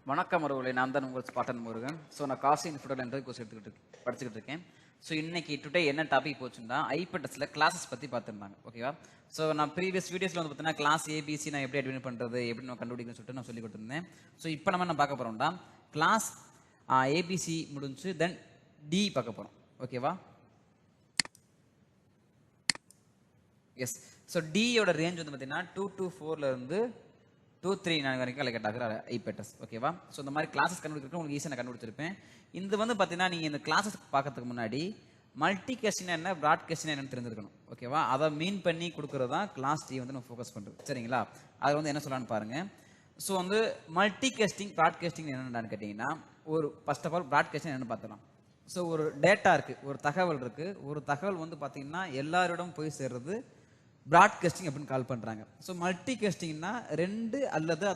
வணக்கம் அவர்களே, நான் தான் உங்கள் ஸ்பாட்டன் முருகன். ஸோ நான் காசி இன்ஃபுடல் என்ற கோர்ஸ் படிச்சுக்கிட்டு இருக்கேன். ஸோ இன்னைக்கு டுடே என்ன டாபிக் போச்சுன்னா ஐபெட்டஸில் கிளாஸஸ் பற்றி பார்த்துருந்தாங்க. ஓகேவா? ஸோ நான் ப்ரீவியஸ் வீடியோஸில் வந்து பார்த்தீங்கன்னா கிளாஸ் ஏபிசி நான் எப்படி அட்மிட் பண்ணுறது, எப்படி நம்ம கண்டுபிடிக்கணும்னு சொல்லிட்டு நான் சொல்லி கொடுத்துருந்தேன். ஸோ இப்போ நம்ம என்ன பார்க்க போகிறோம்டா, கிளாஸ் ஏபிசி முடிஞ்சு தென் டி பார்க்க போகிறோம். ஓகேவா? எஸ். ஸோ டியோட ரேஞ்ச் வந்து பார்த்தீங்கன்னா 2 to 4 இருந்து 239 வரைக்கும் அலோகேட் ஆகிற ஐபெட்டஸ். ஓகேவா? ஸோ இந்த மாதிரி கிளாஸஸ் கண்டுபிடிக்கிறது உங்களுக்கு ஈஸியாக நான் கண்டுபிடிச்சிருப்பேன். இது வந்து பார்த்தீங்கன்னா நீங்கள் இந்த கிளாஸஸ் பார்க்கறதுக்கு முன்னாடி மல்டி கொஸ்டின் என்ன, ப்ராட் கொஸ்டின் என்னன்னு தெரிஞ்சிருக்கணும். ஓகேவா? அதை மீன் பண்ணி கொடுக்குறது தான் கிளாஸ் டி வந்து நம்ம ஃபோக்கஸ் பண்ணுறது. சரிங்களா? அது வந்து என்ன சொல்லலான்னு பாருங்க. ஸோ வந்து மல்டி காஸ்டிங் ப்ராட் காஸ்டிங் என்னென்னு கேட்டிங்கன்னா, ஒரு first of all broadcasting என்னென்னு பார்த்துக்கலாம். ஸோ ஒரு டேட்டா இருக்குது, ஒரு தகவல் இருக்குது. ஒரு தகவல் வந்து பார்த்தீங்கன்னா எல்லாரிடம் போய் சேர்றது ப்ராட்காஸ்டிங் அப்படின்னு கால் பண்ணுறாங்க. ஸோ மல்டி காஸ்டிங்னா 2 அல்லது அதை